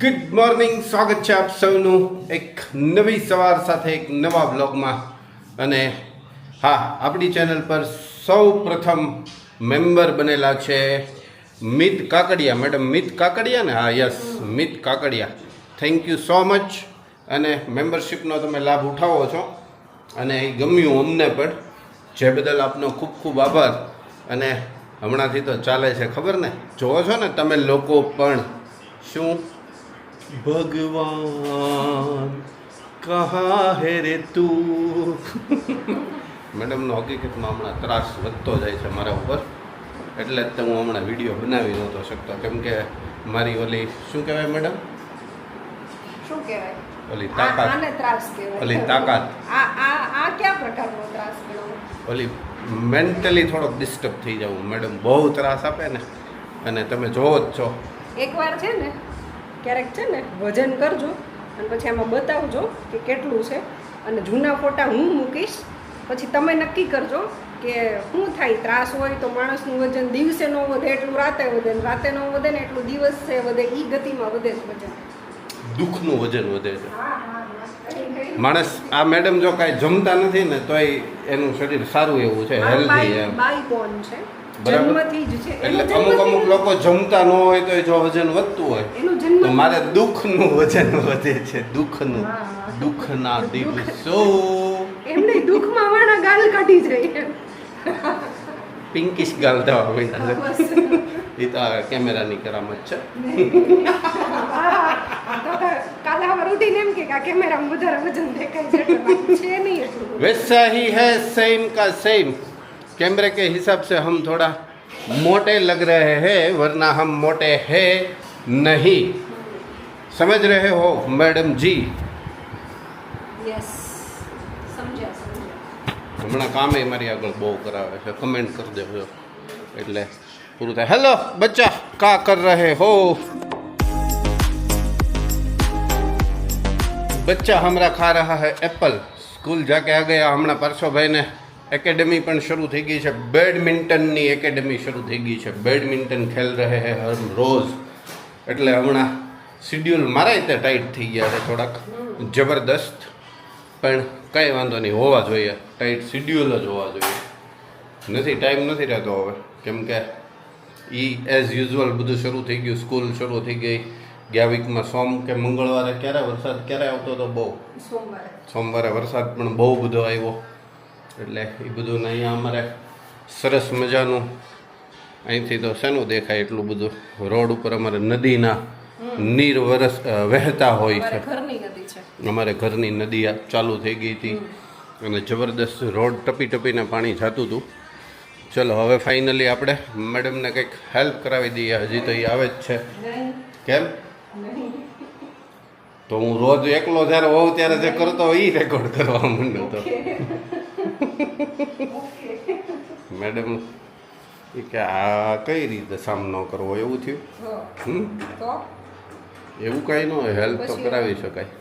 Good morning, સ્વાગત છે આપ સૌનું એક નવી સવાર સાથે એક નવા બ્લોગમાં. અને હા, આપણી ચેનલ પર સૌ પ્રથમ મેમ્બર બનેલા છે મિત કાકડિયા. મેડમ મિત કાકડિયા ને? હા, yes, Mit Kakadiya. Thank you so much. અને મેમ્બરશિપનો તમે લાભ ઉઠાવો છો અને એ ગમ્યું અમને પણ, જે બદલ આપનો ખૂબ ખૂબ આભાર. અને હમણાંથી તો ચાલે છે ખબર ને, જોવો છો ને તમે લોકો પણ. શું ભગવાન કહા હે રે તું. મેડમનો હકીકતમાં હમણાં ત્રાસ વધતો જાય છે મારા ઉપર, એટલે જ તો હું હમણાં વિડીયો બનાવી નહોતો શકતો. કેમ કે મારી ઓલી શું કહેવાય મેડમ, શું કહેવાય, ઓલી તાકાત, આને ત્રાસ કહેવાય. ઓલી તાકાત, આ કયા પ્રકારનો ત્રાસ ગણાવો? ઓલી મેન્ટલી થોડોક ડિસ્ટર્બ થઈ જવું. મેડમ બહુ ત્રાસ આપે ને, અને તમે જોવો જ છો. એકવાર છે ને, ક્યારેક છે ને વજન કરજો અને પછી આમાં બતાવજો કે કેટલું છે, અને જૂના ફોટા હું મૂકીશ, પછી તમે નક્કી કરજો કે શું થાય. ત્રાસ હોય તો માણસનું વજન દિવસે ન વધે એટલું રાતે વધે, ને રાતે ન વધે ને એટલું દિવસે વધે. એ ગતિમાં વધે છે વજન, દુઃખનું વજન વધે છે. માણસ આ મેડમ જો કાંઈ જમતા નથી ને તોય એનું શરીર સારું એવું છે, હેલ્ધી એમ. બાઈ બોર્ન છે, બરાબર. જન્મથી જ છે. એટલે અમુક લોકો જમતા ન હોય તો જો વજન વધતું હોય, એનું જન્મ તો મારે દુઃખનું વજન વધે છે. દુઃખનું, દુઃખના દિવસો. એમને દુઃખમાં વાળા ગાલ કાઢી જાય. પિંકિશ ગાલ થવા માંડ્યા છે. એ તો આ કેમેરાની કરામત છે. કાલે હવે રૂટીન એમ કે આ કેમેરામાં વધારે વજન દેખાય છે, એટલે બાકી છે નહીં એટલું. वैसा ही है सेम का सेम. कैमरे के हिसाब से हम थोड़ा मोटे लग रहे हैं, वरना हम मोटे हैं नहीं. समझ रहे हो मैडम जी? યસ, સમજ્યા. હમણાં કામે મારી આગળ બહુ કરાવે છે. કમેન્ટ કરી દેજો એટલે પૂરું થાય. હેલો બચ્ચા, કા કર રહે હો? बच्चा हमारा खा रहा है एप्पल. स्कूल जाके आ गया. हमણાં પરસોભાઈને એકેડમી પણ શરૂ થઈ ગઈ છે. બેડમિન્ટનની એકેડમી શરૂ થઈ ગઈ છે. બેડમિન્ટન ખેલ રહે હે હર રોજ. એટલે હમણાં શિડ્યુલ મારા તે ટાઈટ થઈ ગયા છે થોડાક જબરદસ્ત, પણ કંઈ વાંધો નહીં, હોવા જોઈએ. ટાઈટ શિડ્યુલ જ હોવા જોઈએ. નથી, ટાઈમ નથી રહેતો હવે, કેમ કે એઝ યુઝ્યુઅલ બધું શરૂ થઈ ગયું. સ્કૂલ શરૂ થઈ ગઈ. ગયા વીકમાં સોમ કે મંગળવારે ક્યારે વરસાદ ક્યારે આવતો હતો? બહુ સોમવારે વરસાદ પણ બહુ બધો આવ્યો. એટલે એ બધું અહીંયા અમારે સરસ મજાનું અહીંથી તો શેનું દેખાય એટલું બધું. રોડ ઉપર અમારે નદીના નીર વહેતા હોય છે. અમારે ઘરની નદી ચાલુ થઈ ગઈ હતી અને જબરદસ્ત રોડ ટપી ટપીને પાણી જતું હતું. ચલો હવે ફાઇનલી આપણે મેડમને કંઈક હેલ્પ કરાવી દઈએ. હજી તો એ આવે જ છે. કેમ? તો હું રોજ એકલો જ્યારે હોઉં ત્યારે જે કરતો હોય એ રેકોર્ડ કરવા માંડ્યો હતો. મેડમ એ કે આ કઈ રીતે સામનો કરવો એવું થયું. એવું કાંઈ ન હોય, હેલ્પ તો કરાવી શકાય.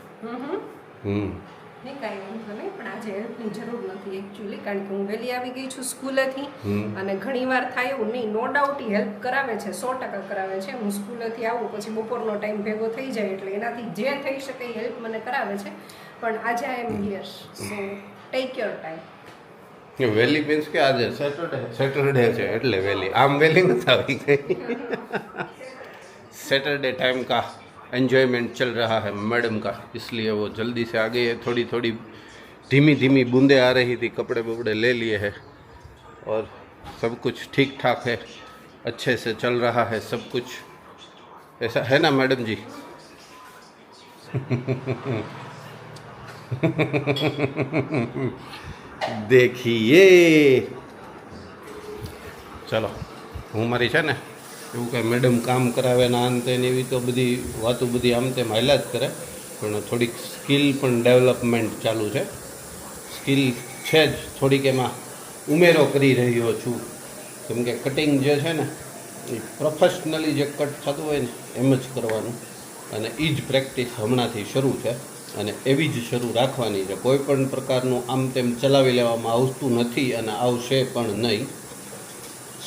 નહીં કાંઈ વાંધો નહીં, પણ આજે હેલ્પની જરૂર નથી એકચ્યુઅલી, કારણ કે હું વહેલી આવી ગઈ છું સ્કૂલેથી. અને ઘણી વાર થાય એવું નહીં, નો ડાઉટ હેલ્પ કરાવે છે, 100% કરાવે છે. હું સ્કૂલેથી આવું પછી બપોરનો ટાઈમ ભેગો થઈ જાય, એટલે એનાથી જે થઈ શકે એ હેલ્પ મને કરાવે છે. પણ આજે I am here, so take your time. વહેલી મીન્સ કે આજે સેટરડે છે એટલે વહેલી. આમ વહેલી નથી આવી ગઈ. सैटरडे टाइम का एन्जॉयमेंट चल रहा है मैडम का, इसलिए वो जल्दी से आ गई है. थोड़ी थोड़ी धीमी धीमी बूंदें आ रही थी. कपड़े वपड़े ले लिए हैं और सब कुछ ठीक ठाक है, अच्छे से चल रहा है सब कुछ. ऐसा है ना मैडम जी? देखिए, ચલો હું મારી છે ને એવું કાંઈ મેડમ કામ કરાવે ને અંતે એવી તો બધી વાતો બધી આમ તેમ હાલ્યા જ કરે, પણ થોડીક સ્કિલ પણ ડેવલપમેન્ટ ચાલુ છે. સ્કિલ છે જ થોડીક, એમાં ઉમેરો કરી રહ્યો છું. કેમ કે કટિંગ જે છે ને એ પ્રોફેશનલી જે કટ થતું હોય ને એમ જ કરવાનું, અને એ જ પ્રેક્ટિસ હમણાંથી શરૂ છે અને એવી જ શરૂ રાખવાની છે. કોઈ પણ પ્રકારનું આમ તેમ ચલાવી લેવામાં આવતું નથી અને આવશે પણ નહીં.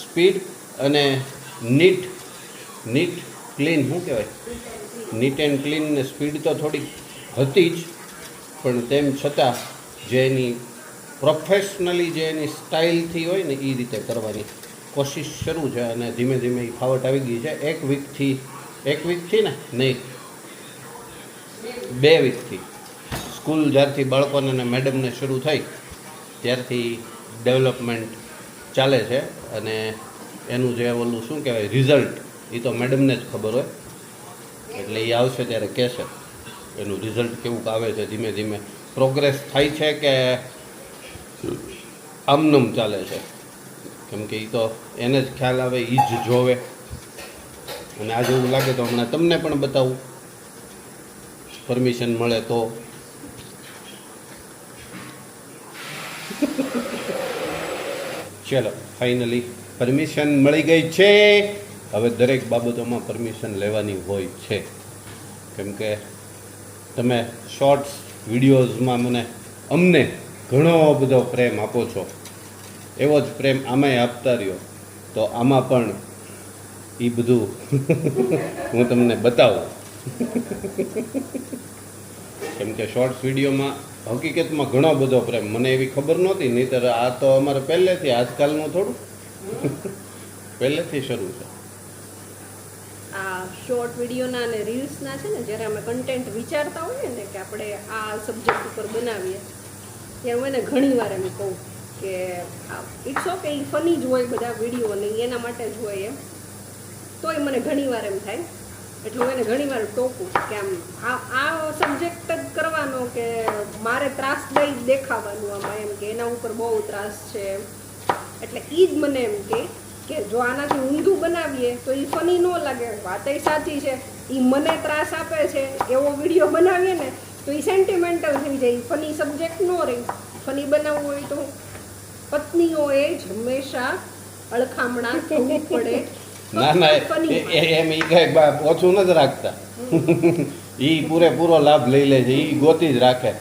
સ્પીડ અને નીટ ક્લીન શું કહેવાય, નીટ એન્ડ ક્લીન ને સ્પીડ તો થોડી હતી જ, પણ તેમ છતાં જે એની પ્રોફેશનલી જે એની સ્ટાઇલથી હોય ને એ રીતે કરવાની કોશિશ શરૂ છે અને ધીમે ધીમે એ ફાવટ આવી ગઈ છે. એક વીકથી ને નહીં 2 વીકથી સ્કૂલ જ્યારથી બાળકોને અને મેડમને શરૂ થઈ ત્યારથી ડેવલપમેન્ટ ચાલે છે અને એનું જે ઓલું શું કહેવાય રિઝલ્ટ એ તો મેડમને જ ખબર હોય, એટલે એ આવશે ત્યારે કહેશે એનું રિઝલ્ટ કેવું આવે છે. ધીમે ધીમે પ્રોગ્રેસ થાય છે કે આમનમ ચાલે છે, કેમ કે એ તો એને જ ખ્યાલ આવે, એ જ જોવે. અને આજે એવું લાગે તો હમણાં તમને પણ બતાવું, પરમિશન મળે તો. ચલો ફાઇનલી પરમિશન મળી ગઈ છે. હવે દરેક બાબતોમાં પરમિશન લેવાની હોય છે, કેમ કે તમે શોર્ટ્સ વિડીયોઝમાં અમને ઘણો બધો પ્રેમ આપો છો, એવો જ પ્રેમ આમાંય આપતા રહ્યો તો આમાં પણ એ બધું હું તમને બતાવું. કેમ કે શોર્ટ્સ વિડીયોમાં હકીકતમાં ઘણો બધો પ્રેમ, મને એવી ખબર નહોતી, નહીંતર આ તો અમારે પહેલેથી, આજકાલનું થોડું પહેલેથી શરૂ છે. આ શોર્ટ વિડીયોના અને રીલ્સના છે ને, જ્યારે અમે કન્ટેન્ટ વિચારતા હોઈએ ને કે આપણે આ સબ્જેક્ટ ઉપર બનાવીએ, ત્યારે હું એને ઘણી વાર એમ કહું કે ઇટ્સ ઓકે, એ ફની જ હોય બધા વિડીયો ને એના માટે જ હોય એમ, તોય મને ઘણી વાર એમ થાય. એટલે હું એને ઘણી વાર ટોકું કે આમ આ સબ્જેક્ટ જ કરવાનો કે મારે ત્રાસદાયી દેખાવાનું આમાં, એમ કે એના ઉપર બહુ ત્રાસ છે. એટલે એ જ મને એમ કે જો આનાથી ઊંધું બનાવીએ તો એ ફની ન લાગે. વાતય સાચી છે, એ મને ત્રાસ આપે છે એવો વિડીયો બનાવીએ ને તો એ સેન્ટિમેન્ટલ થઈ જાય, ફની સબ્જેક્ટ ન રહી. ફની બનાવવું હોય તો પત્નીઓએ જ હંમેશા અળખામણા થવું પડે. ના ના એમ એ કઈ ઓછું નથી રાખતા, એ પૂરેપૂરો લાભ લઈ લે છે, એ ગોતી જ રાખે.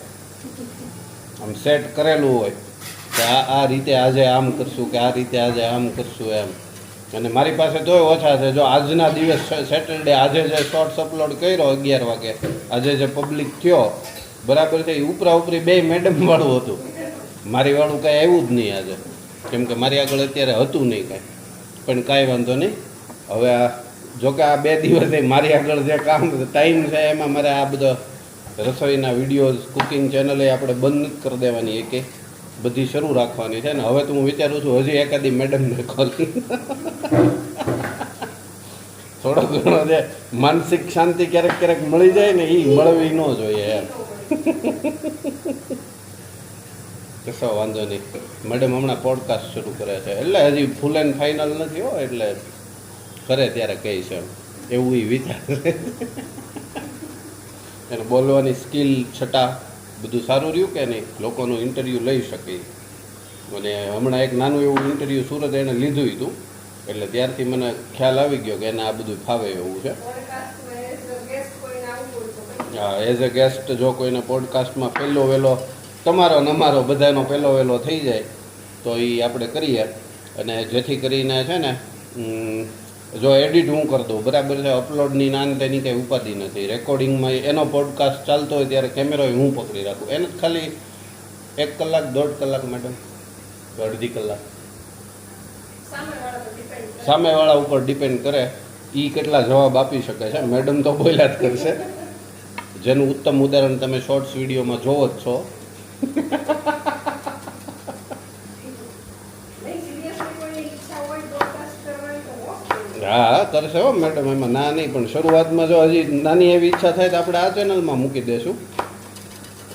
આમ સેટ કરેલું હોય કે આ રીતે આજે આમ કરશું, કે આ રીતે આજે આમ કરશું એમ. અને મારી પાસે તોય ઓછા છે. જો આજના દિવસ સેટરડે, આજે જે શોર્ટ્સ અપલોડ કર્યો 11 વાગે, આજે જે પબ્લિક થયો બરાબર છે, એ ઉપરા ઉપરી 2 મેડમ વાળું હતું, મારી વાળું કાંઈ આવ્યું જ નહીં આજે, કેમ કે મારી આગળ અત્યારે હતું નહીં કાંઈ. પણ કાંઈ વાંધો નહીં. હવે આ જોકે આ 2 દિવસે મારી આગળ જે કામ ટાઈમ છે એમાં મારે આ બધા રસોઈના વિડીયોઝ, કુકિંગ ચેનલે આપણે બંધ નથી કરી દેવાની, એકે બધી શરૂ રાખવાની છે ને. હવે તો હું વિચારું છું હજી એકાદી મેડમને ખોલી થોડો ઘણો જે માનસિક શાંતિ ક્યારેક ક્યારેક મળી જાય ને, એ મળવી ન જોઈએ એમ. કશો વાંધો નહીં. મેડમ હમણાં પોડકાસ્ટ શરૂ કરે છે, એટલે હજી ફૂલ એન્ડ ફાઇનલ નથી હો, એટલે કરે ત્યારે કહી છે એવું એ વિચારે. એને બોલવાની સ્કિલ છટા બધું સારું રહ્યું કે નહીં, લોકોનું ઇન્ટરવ્યૂ લઈ શકે. અને હમણાં એક નાનું એવું ઇન્ટરવ્યૂ સુરત એણે લીધું હતું, એટલે ત્યારથી મને ખ્યાલ આવી ગયો કે એને આ બધું ફાવે એવું છે. હા, એઝ અ ગેસ્ટ જો કોઈને પોડકાસ્ટમાં પહેલો વહેલો તમારો ને અમારો બધાનો પહેલો વહેલો થઈ જાય તો એ આપણે કરીએ. અને જેથી કરીને છે ને જો એડિટ હું કરી દઉં બરાબર છે, અપલોડની નાન તેની કંઈ ઉપાધિ નથી. રેકોર્ડિંગમાં એનો પોડકાસ્ટ ચાલતો હોય ત્યારે કેમેરો હું પકડી રાખું. એને જ ખાલી 1 કલાક 1.5 કલાક મેડમ, અડધી કલાક સામેવાળા ઉપર ડિપેન્ડ કરે એ કેટલા જવાબ આપી શકે છે. મેડમ તો બોલ્યા જ કરશે, જેનું ઉત્તમ ઉદાહરણ તમે શોર્ટ્સ વિડીયોમાં જોવો જ છો. હા કરશે હો મેડમ, એમાં ના નહીં. પણ શરૂઆતમાં જો હજી નાની એવી ઈચ્છા થાય તો આપણે આ ચેનલમાં મૂકી દઈશું,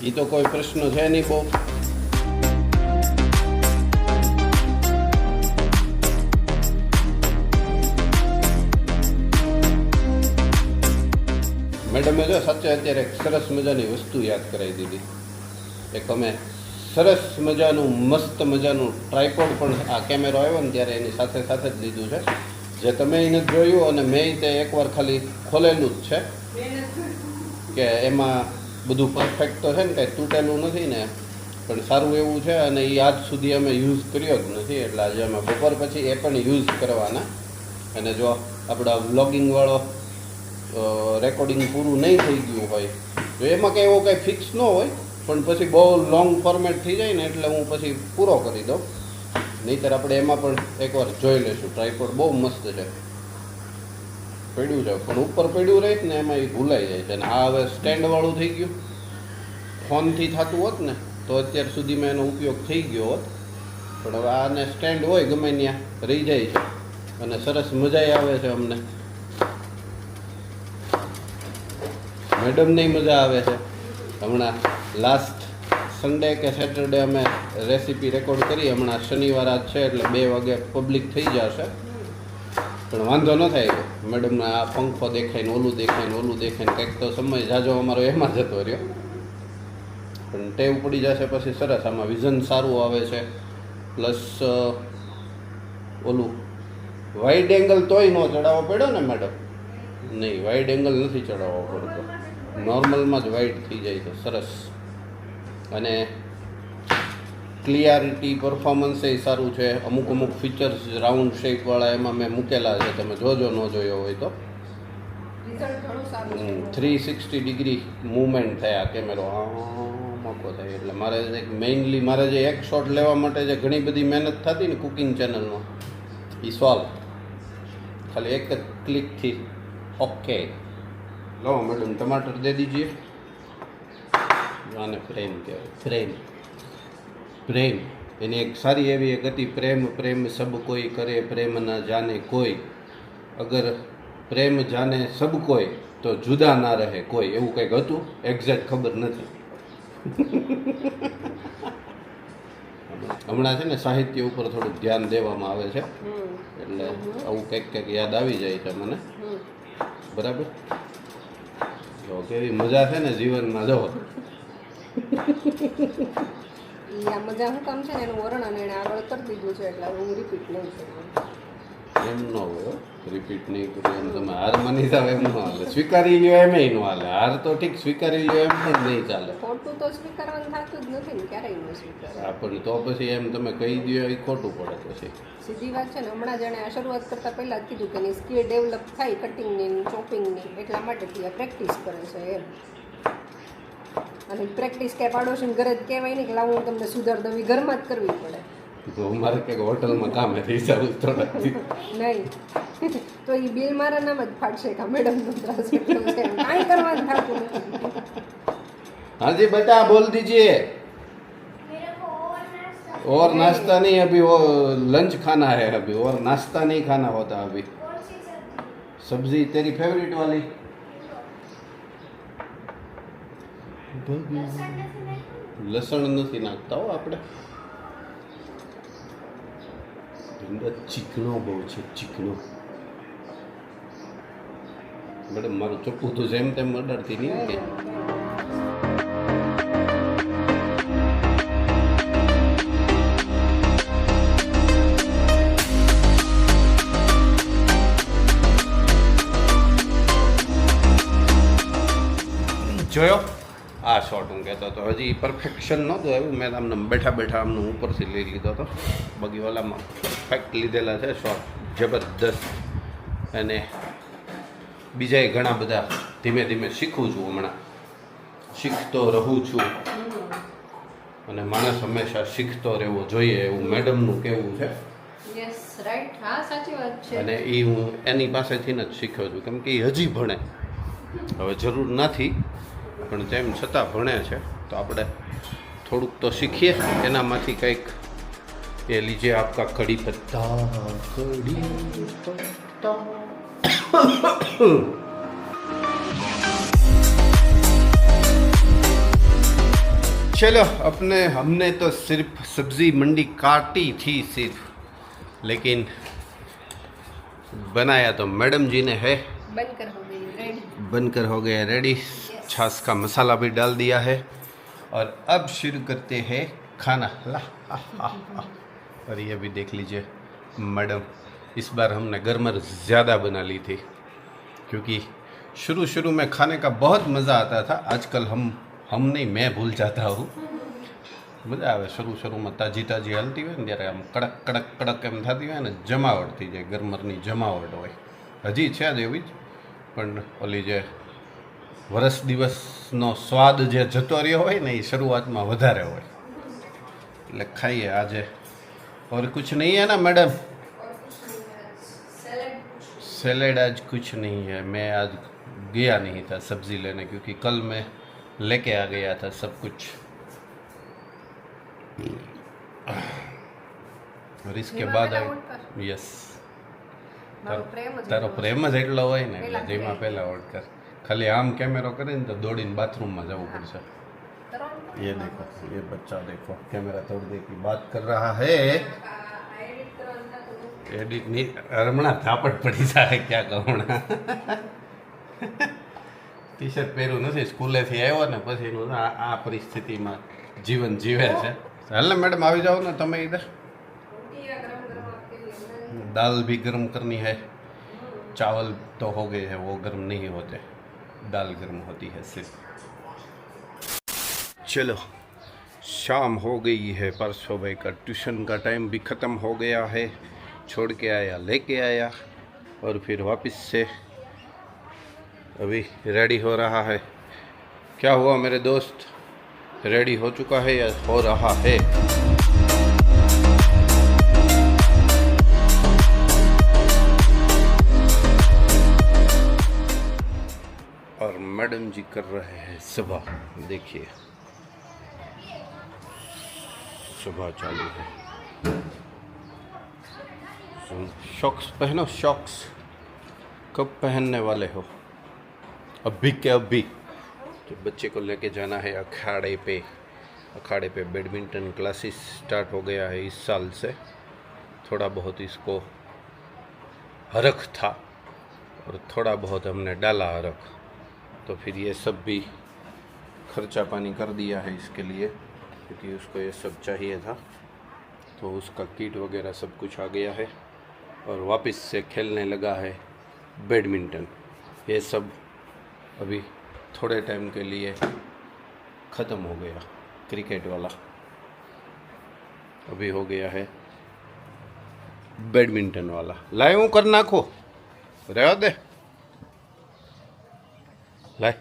એ તો કોઈ પ્રશ્ન છે નહીં બહુ. મેડમે જો સાચે અત્યારે એક સરસ મજાની વસ્તુ યાદ કરાવી દીધી. એક અમે સરસ મજાનું મસ્ત મજાનું ટ્રાયપોડ પણ આ કેમેરો આવ્યો ને ત્યારે એની સાથે સાથે જ લીધું છે, જે તમે એને જોયું અને મેં તે એકવાર ખાલી ખોલેલું જ છે કે એમાં બધું પરફેક્ટ તો છે ને, કંઈ તૂટેલું નથી ને, પણ સારું એવું છે. અને એ આજ સુધી અમે યુઝ કર્યો જ નથી, એટલે આજે અમે બપોર પછી એ પણ યુઝ કરવાના. અને જો આપણા વ્લોગિંગવાળો રેકોર્ડિંગ પૂરું નહીં થઈ ગયું હોય તો એમાં કંઈ એવો કંઈ ફિક્સ ન હોય, પણ પછી બહુ લોંગ ફોર્મેટ થઈ જાય ને એટલે હું પછી પૂરો કરી દઉં. નહીંતર આપણે એમાં પણ એકવાર જોઈ લઈશું. ટ્રાયપોડ બહુ મસ્ત છે, પડ્યું છે પણ ઉપર પડ્યું રહે ને એમાં એ ભૂલાઈ જાય છે. અને આ હવે સ્ટેન્ડવાળું થઈ ગયું. ફોનથી થતું હોત ને તો અત્યાર સુધીમાં એનો ઉપયોગ થઈ ગયો હોત, પણ હવે આને સ્ટેન્ડ હોય ગમે ત્યાં રહી જાય છે અને સરસ મજા આવે છે. અમને મેડમને મજા આવે છે. હમણાં લાસ્ટ સન્ડે કે સેટરડે અમે રેસીપી રેકોર્ડ કરી. હમણાં શનિવાર આજ છે એટલે 2 વાગે પબ્લિક થઈ જશે, પણ વાંધો ન થાય. મેડમને આ પંખો દેખાય ને ઓલું દેખાય ને ઓલું દેખાય ને કંઈક તો સમય જાજો અમારો એમાં જતો રહ્યો, પણ ટેવ પડી જશે પછી સરસ. આમાં વિઝન સારું આવે છે, પ્લસ ઓલું વાઇડ એંગલ તોય ન ચડાવવો પડ્યો ને મેડમ? નહીં, વાઇડ એંગલ નથી ચડાવવો પડતો, નોર્મલમાં જ વાઇડ થઈ જાય છે સરસ. અને ક્લિયરિટી પરફોર્મન્સ એ સારું છે. અમુક ફીચર્સ રાઉન્ડ શેપવાળા એમાં મેં મૂકેલા છે, તમે જોજો ન જોયો હોય તો. રિઝલ્ટ ઘણું સારું છે. 360 ડિગ્રી મૂવમેન્ટ થયા કેમેરો મોકો થાય એટલે મારે મેઇનલી મારે જે એક શોટ લેવા માટે જે ઘણી બધી મહેનત થતી ને કુકિંગ ચેનલમાં, એ સોલ્વ ખાલી એક જ ક્લિકથી. ઓકે, લો મેડમ ટમાટર દે દીજીએ. આને પ્રેમ કહેવાય, પ્રેમ. એની એક સારી એવી એક હતી, પ્રેમ સબ કોઈ કરે પ્રેમ ના જાને કોઈ, અગર પ્રેમ જાને સબ કોઈ તો જુદા ના રહે કોઈ, એવું કંઈક હતું. એક્ઝેક્ટ ખબર નથી. હમણાં છે ને સાહિત્ય ઉપર થોડુંક ધ્યાન દેવામાં આવે છે, એટલે આવું કંઈક યાદ આવી જાય છે મને. બરાબર, જો કેવી મજા છે ને જીવનમાં. જો આ મજા હું કામ છે ને એનું વર્ણન એને આગળ કરી દીધું છે, એટલે હું રિપીટ નહીં કરું. એમ ન હોય, રિપીટ નહીં કરું એમ તમે હાર માની જાવ એમ ન હાલે. સ્વીકારી લ્યો એમ ન હાલે. હાર તો ઠીક સ્વીકારી લ્યો એમ પણ નહીં ચાલે. ખોટું તો સ્વીકારવાનું થતું જ નથી ને, ક્યારેય ન સ્વીકારે. હા, પણ તો પછી એમ તમે કહી દો એ ખોટું પડે પછી. સીધી વાત છે ને, હમણાં જાણે આ શરૂઆત કરતાં પહેલાં જ કીધું કે એની સ્કિલ ડેવલપ થાય કટિંગની ચોપિંગની, એટલા માટે પ્રેક્ટિસ કરે છે એમ. અને પ્રેક્ટિસ ક્યાંય પાડોશીને ઘરે જ કહેવાય નહીં કે લાવું હું તમને સુધાર દઉં, ઘરમાં જ કરવી પડે. તો મારે કંઈક હોટલમાં કામે થઈ જવું થોડાકથી. નહીં તો એ બિલ મારા નામ જ ફાટશે કે મેડમનો ત્રાસ એટલો છે, કાંઈ કરવાનું થતું નથી. हाँ जी बेटा बोल दीजिए. और नाश्ता नहीं, अभी वो लंच खाना है अभी, और नाश्ता नहीं खाना होता अभी. सब्जी तेरी फेवरेट वाली. લસણ નથી નાખતા હો આપણે. ચીકણો બહુ છે, ચીકણો. મેડમ મારું ચપ્પુ તો જેમ તેમ અડાડતી નહીં કે. જોયો આ શોટ હું કહેતો હતો, હજી પરફેક્શન નહોતું આવ્યું. મેં આમને બેઠા આમનું ઉપરથી લઈ લીધો હતો. બાકી ઓલામાં પરફેક્ટ લીધેલા છે શોટ, જબરદસ્ત. અને બીજાય ઘણા બધા ધીમે ધીમે શીખું છું. હમણાં શીખતો રહું છું, અને માણસ હંમેશા શીખતો રહેવો જોઈએ એવું મેડમનું કહેવું છે. Yes, right. હા, સાચી વાત છે. અને એ હું એની પાસેથી જ શીખ્યો છું, કેમ કે એ હજી ભણે. હવે જરૂર નથી, પણ તેમ છતાં ભણે છે, તો આપણે થોડુંક તો શીખીએ એનામાંથી કંઈક. એ લીજે આપકા કડી પત્તા. चलो हमने तो सिर्फ सब्जी मंडी काटी थी सिर्फ, लेकिन बनाया तो मैडम जी ने है. बनकर हो गया रेडी. छाछ का मसाला भी डाल दिया है और अब शुरू करते हैं खाना. और ये भी देख लीजिए मैडम, इस बार हमने गरमर ज़्यादा बना ली थी, क्योंकि शुरू में खाने का बहुत मज़ा आता था. आजकल हम नहीं, मैं भूल जाता हूँ. મજા આવે શરૂમાં તાજી હાલતી હોય ને ત્યારે આમ કડક એમ થતી હોય ને, જમાવટ થઈ જાય. ગરમરની જમાવટ હોય. હજી છે જ એવી જ, પણ ઓલી જે વરસ દિવસનો સ્વાદ જે જતો રહ્યો હોય ને એ શરૂઆતમાં વધારે હોય એટલે ખાઈએ આજે और कुछ नहीं है ना मैडम सैलेड आज कुछ नहीं है मैं आज गया नहीं था सब्जी लेने क्योंकि कल मैं लेके आ गया था सब कुछ और इसके बाद यस તારો પ્રેમ જ એટલો હોય ને એટલે જેમાં પહેલા ઓર્ડર કર ખાલી આમ કેમેરો કરીને તો દોડીને બાથરૂમમાં જવું પડશે ये देखो ये बच्चा देखो कैमरा तोड़ दे की बात कर रहा है एडिट नहीं हमણાં થાપડ પડી જાય ક્યાં કહું ટી શર્ટ પહેર્યું નથી સ્કૂલેથી આવ્યો ને પછી આ પરિસ્થિતિમાં જીવન જીવે છે હાલ ને મેડમ આવી જાઓ ને તમે इधर दाल भी गर्म करनी है चावल तो हो गए हैं वो गर्म नहीं होते दाल गर्म होती है सिर्फ चलो शाम हो गई है परसों भाई का ट्यूशन का टाइम भी ख़त्म हो गया है छोड़ के आया लेके आया और फिर वापस से अभी रेडी हो रहा है क्या हुआ मेरे दोस्त रेडी हो चुका है या हो रहा है और मैडम जी कर रहे हैं सुबह देखिए सुबह चालू है शॉक्स पहनो शॉक्स कब पहनने वाले हो अभी के अभी तो बच्चे को लेके जाना है अखाड़े पे बैडमिंटन क्लासेस स्टार्ट हो गया है इस साल से थोड़ा बहुत इसको हरख था और थोड़ा बहुत हमने डाला हरख तो फिर ये सब भी खर्चा पानी कर दिया है इसके लिए क्योंकि उसको ये सब चाहिए था तो उसका किट वगैरह सब कुछ आ गया है और वापस से खेलने लगा है बैडमिंटन ये सब अभी थोड़े टाइम के लिए ख़त्म हो गया क्रिकेट वाला अभी हो गया है बैडमिंटन वाला लाए हूँ कर नाखो रह दे लाय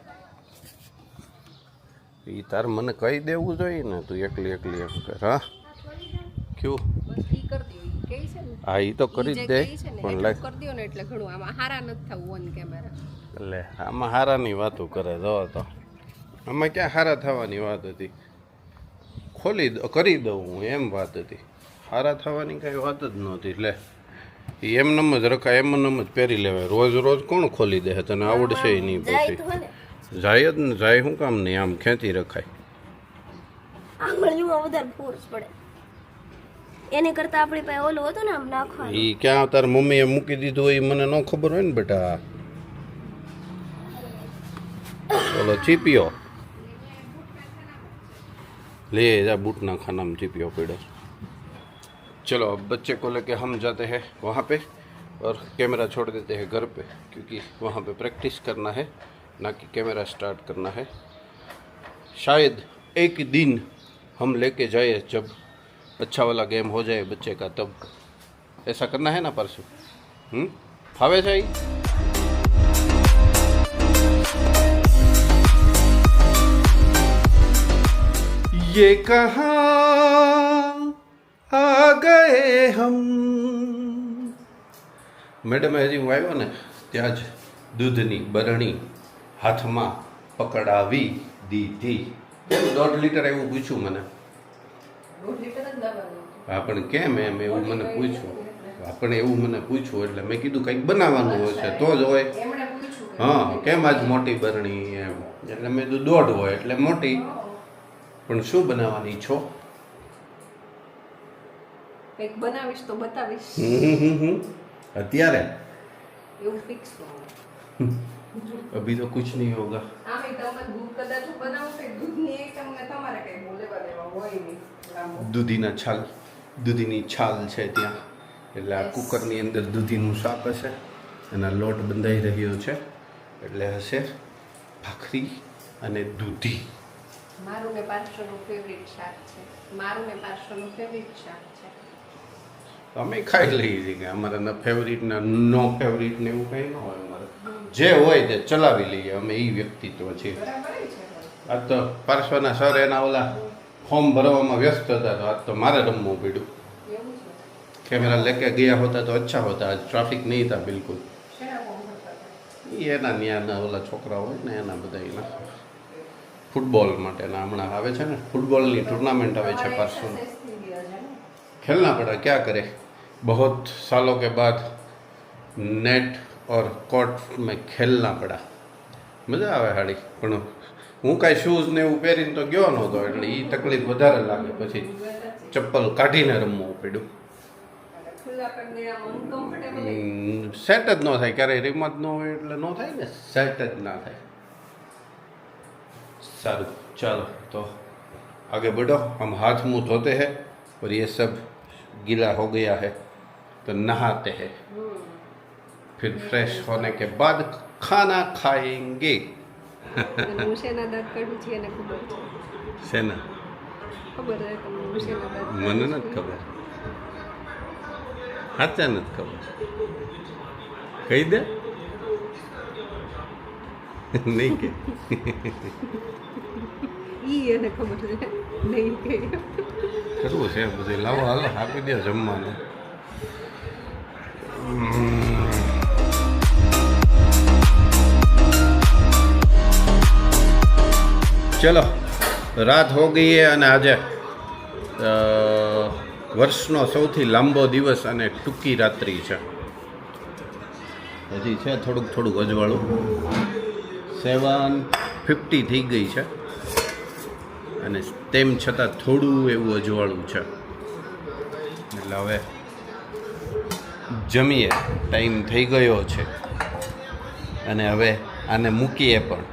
એ તાર મને કહી દેવું જોઈએ ને તું એકલી એકલી એમ કર હા ક્યું હા એ તો કરી જ દે પણ લાય કરી દો ને એટલે ઘણું આમાં હારા નથી થવું ઓન કેમેરા એટલે આમાં હારાની વાતો કરે જો તો આમાં ક્યાં હારા થવાની વાત હતી કરી દઉં હું એમ વાત હતી હારા થવાની કાંઈ વાત જ નહોતી એટલે એમનેમ જ રખાય એમનેમ જ પહેરી લેવાય રોજ રોજ કોણ ખોલી દે તને આવડશે નહીં પછી જાય જ ને જાય શું કામ નહીં આમ ખેંચી રખાય આંગળીઓમાં વધારે ફોર્સ પડે એને કરતા આપણી પાસે ઓલું હતું ને આમ નાખવાનું એ ક્યાં તાર મમ્મીએ મૂકી દીધું હોય મને ન ખબર હોય ને બેટા ઓલો ચીપિયો ले जा बूटना खाना में चिपियो पेड़ो चलो अब बच्चे को लेके हम जाते हैं वहाँ पे और कैमरा छोड़ देते हैं घर पे क्योंकि वहाँ पे प्रैक्टिस करना है ना कि कैमरा स्टार्ट करना है शायद एक दिन हम लेके जाए जब अच्छा वाला गेम हो जाए बच्चे का तब ऐसा करना है ना परसों फावे जाए ये कहाँ आ गए हम મેડમ હજી હું આવ્યો ને ત્યાં જ દૂધની બરણી હાથમાં પકડાવી દીધી 1.5 લીટર એવું પૂછ્યું મને હા પણ કેમ એમ એવું મને પૂછ્યું આપણે એવું મને પૂછ્યું એટલે મેં કીધું કંઈક બનાવવાનું હશે તો જ હોય હા કેમ આજ મોટી બરણી એમ એટલે મેં કીધું 1.5 હોય એટલે મોટી પણ શું બનાવવાની છો એક બનાવીશ તો બતાવીશ અત્યારે એવું ફિક્સ अभी तो कुछ नहीं होगा આમે તમે દૂધ કદાચ બનાવશો દૂધની એક તમને તમારે કઈ બોલેવા દેવા હોય નહીં દૂધીની છાલ છે ત્યાં એટલે આ કુકરની અંદર દૂધીનું શાક હશે એના લોટ બંધાઈ રહ્યો છે એટલે હશે ભાખરી અને દૂધી મારું ને પાર્શ્વનું ફેવરિટ શાક છે મારું ને પાર્શ્વનું ફેવરિટ શાક છે અમે ખાઈ લઈએ છીએ કે અમારે ન ફેવરિટ ને નો ફેવરિટ ને એવું કંઈ ન હોય અમારે જે હોય તે ચલાવી લઈએ અમે એ વ્યક્તિત્વ છીએ. બરાબર છે. આજ તો પાર્શ્વના સર એના ઓલા ફોર્મ ભરવામાં વ્યસ્ત હતા તો આજ તો મારે રમવું પડ્યું. એવું છે. कैमरा लेके गया होता तो अच्छा होता. आज ट्रैफिक नहीं था बिल्कुल. શેના ફોર્મ ભરતા હતા? એ એના ન્યાના ઓલા છોકરા હોય ને એના બધા એના ફૂટબોલ માટેના હમણાં આવે છે ને ફૂટબોલની ટूर्नामेंट આવે છે પાર્સલ. Exercise થઈ ગયા છે ને? खेलना पड़ा क्या करे बहुत सालों के बाद नेट और कोर्ट में खेलना पड़ा. મજા આવે હાડી પણ હું કાંઈ શૂઝ ને એવું પહેરીને તો ગયો નહોતો એટલે એ તકલીફ વધારે લાગે પછી ચપ્પલ કાઢીને રમવું પડ્યું. ખુલ્લા પગને આમ uncomfortable સેટ જ ન થાય ક્યારેય રિમત ન હોય એટલે ન થાય ને સેટ જ ના થાય. सारू चलो तो आगे बढ़ो. हम हाथ मुंह धोते हैं और ये सब गीला हो गया है तो नहाते हैं फिर फ्रेश होने के बाद खाना खाएंगे. હું શેના દાંત કાઢું છું એને ખબર છે. सेना ખબર છે તમને હું શેના દાંત મને નથી ખબર સાચા નથી ખબર કહી દે નહીં કે ઈ એને ખબર છે નહીં કે કરવું છે બધું લાવો હાલો આપી દે જમવાનું. ચલો રાત હો ગઈ है અને આજે વર્ષનો સૌથી લાંબો દિવસ અને ટૂંકી રાત્રિ છે. હજી છે થોડુંક થોડુંક અજવાળું. 7:50 થઈ ગઈ છે અને તેમ છતાં થોડું એવું અજવાળું છે એટલે હવે જમીએ. ટાઈમ થઈ ગયો છે અને હવે આને મૂકીએ પણ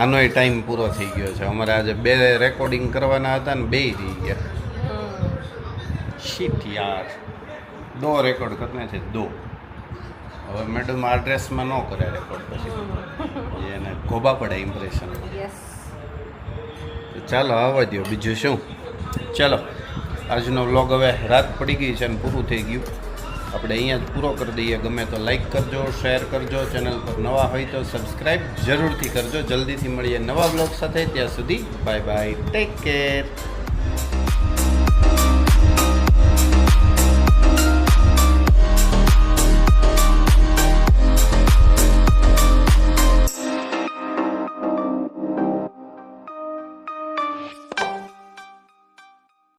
આનોય ટાઈમ પૂરો થઈ ગયો છે. અમારે આજે 2 રેકોર્ડિંગ કરવાના હતા ને 2 થઈ ગયા. શીટ યાર 2 રેકોર્ડ કરને છે 2. હવે મેડમ આ ડ્રેસમાં ન કરે રેકોર્ડ પછી એને ગોબા પડે ઇમ્પ્રેશન. યસ ચાલો આવવા દો બીજું શું. ચાલો આજનો વ્લોગ હવે રાત પડી ગઈ છે અને પૂરું થઈ ગયું. આપણે અહીંયા જ પૂરો કરી દઈએ. ગમે તો લાઈક કરજો, શેર કરજો, ચેનલ પર નવા હોય તો સબસ્ક્રાઈબ જરૂરથી કરજો. જલ્દીથી મળીએ નવા વ્લોગ સાથે. ત્યાં સુધી બાય બાય, ટેક કેર.